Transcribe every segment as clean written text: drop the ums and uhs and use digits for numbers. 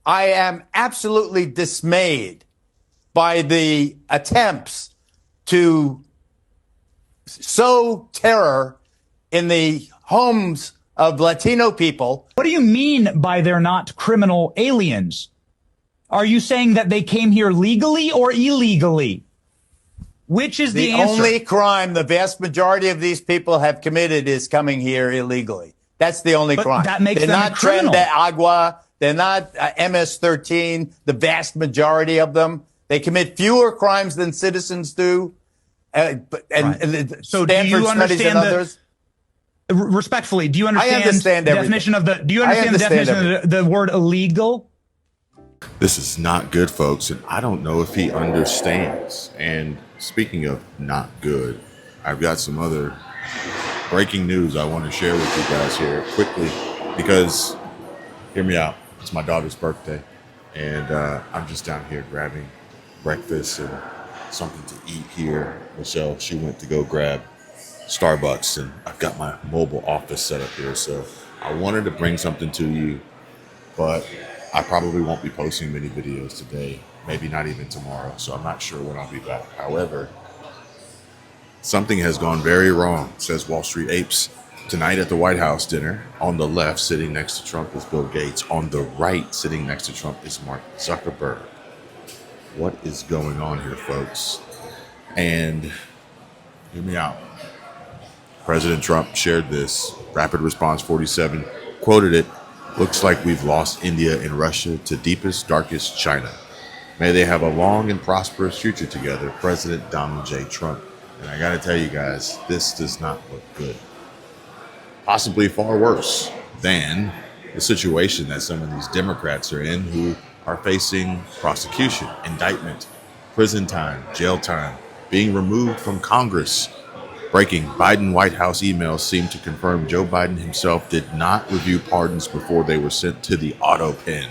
I am absolutely dismayed by the attempts to sow terror in the homes of Latino people. What do you mean by they're not criminal aliens? Are you saying that they came here legally or illegally? Which is the answer? The only crime the vast majority of these people have committed is coming here illegally. That's the only crime. That makes They're them not a criminal. Tren de Agua. They're not MS-13. The vast majority of them. They commit fewer crimes than citizens do. So do you understand respectfully, do you understand the definition of the word illegal? This is not good, folks, and I don't know if he understands. And speaking of not good, I've got some other breaking news I want to share with you guys here quickly, because hear me out. It's my daughter's birthday, and I'm just down here grabbing breakfast and something to eat here. Michelle, she went to go grab Starbucks, and I've got my mobile office set up here, so I wanted to bring something to you, but I probably won't be posting many videos today, maybe not even tomorrow, so I'm not sure when I'll be back. However, something has gone very wrong, says Wall Street Apes. Tonight at the White House dinner, on the left, sitting next to Trump, is Bill Gates. On the right, sitting next to Trump, is Mark Zuckerberg. What is going on here, folks? And hear me out. President Trump shared this. Rapid Response 47 quoted it. Looks like we've lost India and Russia to deepest, darkest China. May they have a long and prosperous future together, President Donald J. Trump. And I gotta tell you guys, this does not look good. Possibly far worse than the situation that some of these Democrats are in, who are facing prosecution, indictment, prison time, jail time, being removed from Congress. Breaking: Biden White House emails seem to confirm Joe Biden himself did not review pardons before they were sent to the autopen.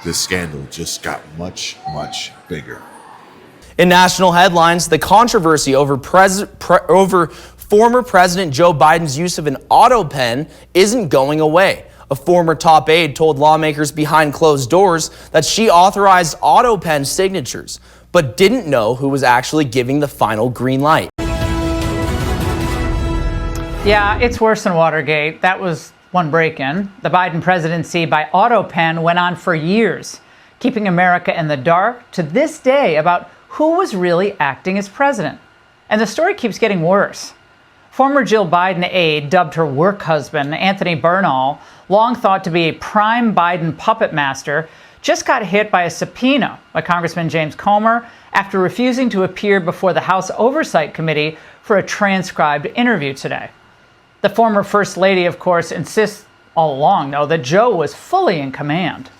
This scandal just got much, much bigger. In national headlines, the controversy over former President Joe Biden's use of an autopen isn't going away. A former top aide told lawmakers behind closed doors that she authorized autopen signatures, but didn't know who was actually giving the final green light. Yeah, it's worse than Watergate. That was one break-in. The Biden presidency by autopen went on for years, keeping America in the dark to this day about who was really acting as president. And the story keeps getting worse. Former Jill Biden aide, dubbed her work husband, Anthony Bernal, long thought to be a prime Biden puppet master, just got hit by a subpoena by Congressman James Comer after refusing to appear before the House Oversight Committee for a transcribed interview today. The former First Lady, of course, insists all along, though, that Joe was fully in command.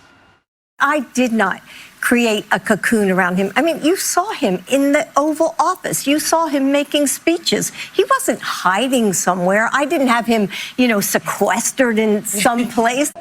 I did not create a cocoon around him. I mean, you saw him in the Oval Office. You saw him making speeches. He wasn't hiding somewhere. I didn't have him, sequestered in some place.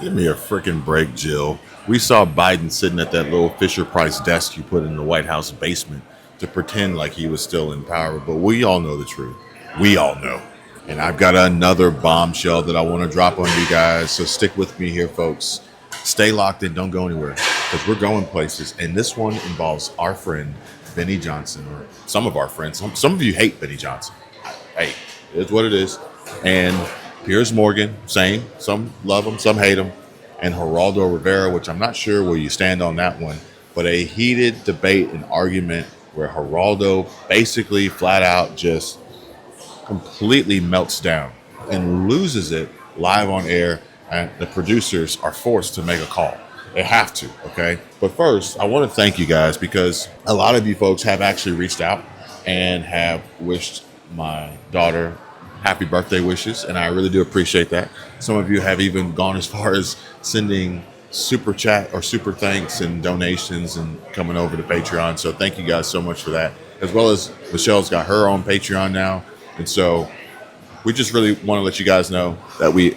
Give me a freaking break, Jill. We saw Biden sitting at that little Fisher-Price desk you put in the White House basement to pretend like he was still in power, but we all know the truth. We all know. And I've got another bombshell that I want to drop on you guys, so stick with me here, folks. Stay locked in, don't go anywhere, because we're going places. And this one involves our friend, Benny Johnson, or some of our friends. Some of you hate Benny Johnson. Hey, it's what it is. And Piers Morgan, same. Some love him, some hate him. And Geraldo Rivera, which I'm not sure where you stand on that one, but a heated debate and argument where Geraldo basically flat out just completely melts down and loses it live on air. And the producers are forced to make a call. They have to, okay? But first, I want to thank you guys, because a lot of you folks have actually reached out and have wished my daughter happy birthday wishes, and I really do appreciate that. Some of you have even gone as far as sending super chat or super thanks and donations and coming over to Patreon. So thank you guys so much for that. As well as Michelle's got her own Patreon now. And so we just really want to let you guys know that we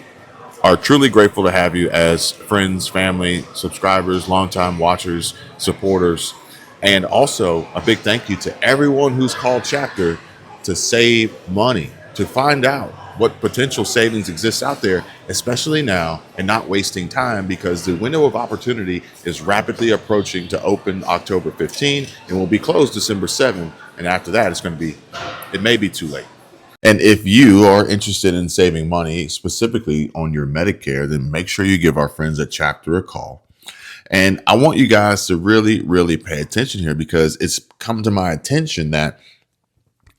are truly grateful to have you as friends, family, subscribers, longtime watchers, supporters, and also a big thank you to everyone who's called Chapter to save money, to find out what potential savings exists out there, especially now, and not wasting time, because the window of opportunity is rapidly approaching to open October 15 and will be closed December 7. And after that, it may be too late. And if you are interested in saving money, specifically on your Medicare, then make sure you give our friends at Chapter a call. And I want you guys to really, really pay attention here, because it's come to my attention that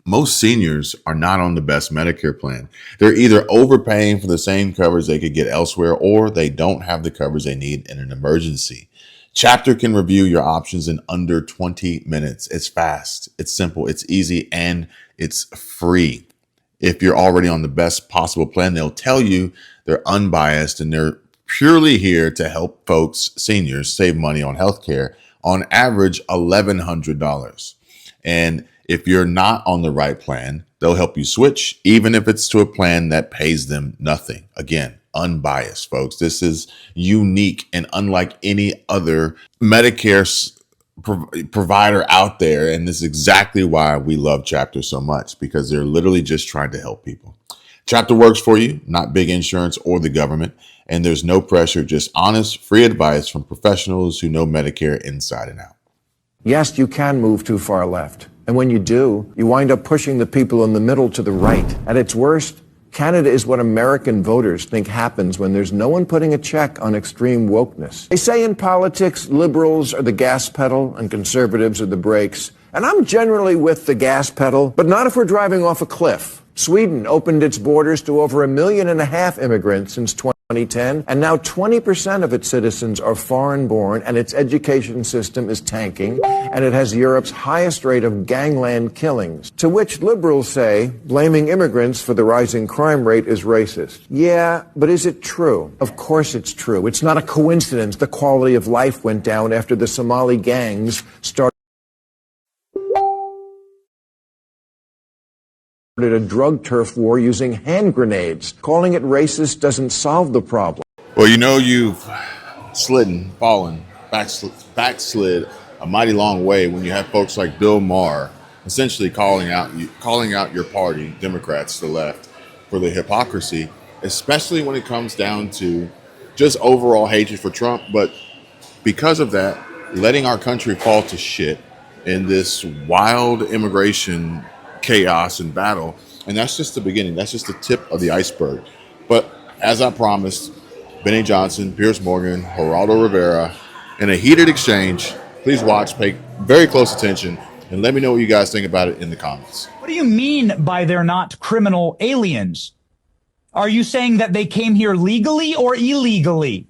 most seniors are not on the best Medicare plan. They're either overpaying for the same coverage they could get elsewhere, or they don't have the coverage they need in an emergency. Chapter can review your options in under 20 minutes. It's fast, it's simple, it's easy, and it's free. If you're already on the best possible plan, they'll tell you they're unbiased and they're purely here to help folks, seniors, save money on healthcare, on average $1,100. And if you're not on the right plan, they'll help you switch, even if it's to a plan that pays them nothing. Again, unbiased, folks. This is unique and unlike any other Medicare provider out there. And this is exactly why we love Chapter so much, because they're literally just trying to help people. Chapter works for you, not big insurance or the government. And there's no pressure, just honest, free advice from professionals who know Medicare inside and out. Yes, you can move too far left. And when you do, you wind up pushing the people in the middle to the right. At its worst, Canada is what American voters think happens when there's no one putting a check on extreme wokeness. They say in politics, liberals are the gas pedal and conservatives are the brakes. And I'm generally with the gas pedal, but not if we're driving off a cliff. Sweden opened its borders to over 1.5 million immigrants since 2010, and now 20% of its citizens are foreign-born, and its education system is tanking, and it has Europe's highest rate of gangland killings. To which liberals say blaming immigrants for the rising crime rate is racist. Yeah, but is it true? Of course it's true. It's not a coincidence the quality of life went down after the Somali gangs started a drug turf war using hand grenades. Calling it racist doesn't solve the problem. Well, you know, you've fallen, backslid a mighty long way when you have folks like Bill Maher essentially calling out your party, Democrats, the left, for the hypocrisy, especially when it comes down to just overall hatred for Trump. But because of that, letting our country fall to shit in this wild immigration chaos and battle. And that's just the beginning. That's just the tip of the iceberg. But as I promised, Benny Johnson, Piers Morgan, Geraldo Rivera, in a heated exchange. Please watch, pay very close attention, and let me know what you guys think about it in the comments. What do you mean by they're not criminal aliens? Are you saying that they came here legally or illegally?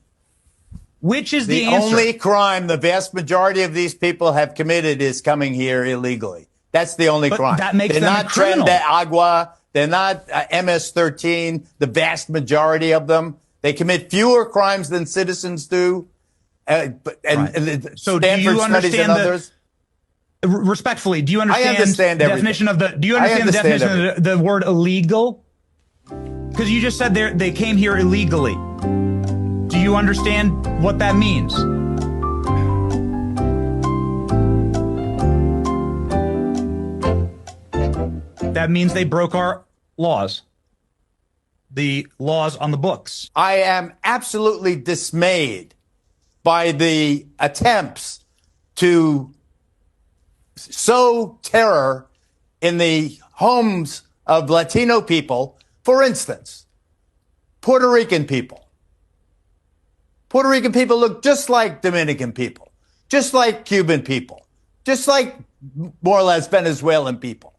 Which is the answer? The only crime the vast majority of these people have committed is coming here illegally. That's the only crime. That makes They're them not a criminal. Tren de Agua. They're not MS-13. The vast majority of them. They commit fewer crimes than citizens do. So do you understand respectfully, do you understand the definition of the word illegal? Because you just said they came here illegally. Do you understand what that means? That means they broke our laws. The laws on the books. I am absolutely dismayed by the attempts to sow terror in the homes of Latino people. For instance, Puerto Rican people. Puerto Rican people look just like Dominican people, just like Cuban people, just like more or less Venezuelan people.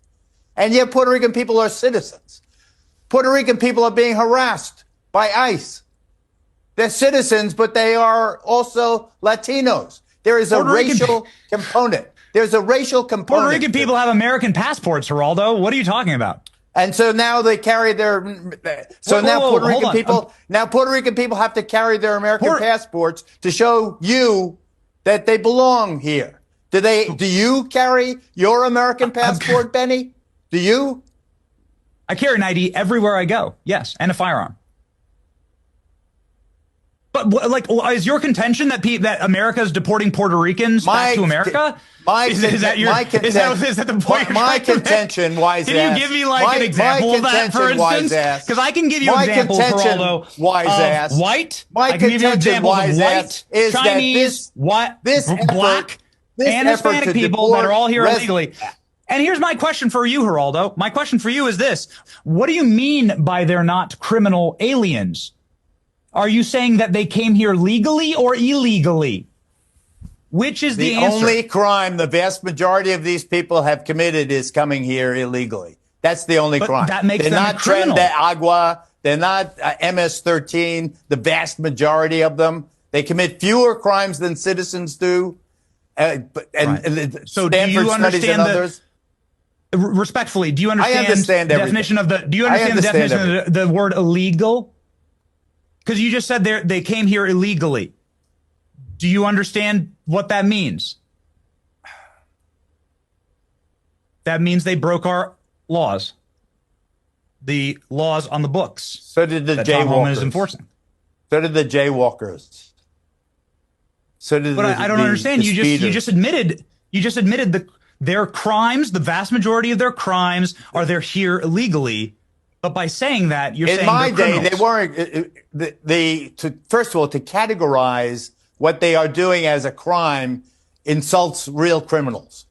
And yet Puerto Rican people are citizens. Puerto Rican people are being harassed by ICE. They're citizens, but they are also Latinos. There is a racial component. There's a racial component. Puerto Rican people have American passports, Geraldo. What are you talking about? And so now they carry their. Puerto Rican people have to carry their American passports to show you that they belong here. Do you carry your American passport, Benny? Do you? I carry an ID everywhere I go. Yes, and a firearm. But like, is your contention that America is deporting Puerto Ricans back to America? Is that the point? My contention, wise ass. Can you give me like an example of that, for instance? Because I can give you examples, Geraldo, wise ass. White. My contention, wise ass, is Chinese, black, and Hispanic people that are all here illegally. And here's my question for you, Geraldo. My question for you is this. What do you mean by they're not criminal aliens? Are you saying that they came here legally or illegally? Which is the answer? The only crime the vast majority of these people have committed is coming here illegally. That's the only crime. That makes them not criminal. Tren de Agua. They're not MS-13. The vast majority of them. They commit fewer crimes than citizens do. So do you understand respectfully, do you understand the definition of the word illegal? Because you just said they came here illegally. Do you understand what that means? That means they broke our laws. The laws on the books. So did the jaywalkers. Is enforcing. So did the jaywalkers. So did but I don't understand. You just admitted their crimes, the vast majority of their crimes are they're here illegally. But by saying that, you're saying in my day they weren't. First of all, to categorize what they are doing as a crime insults real criminals.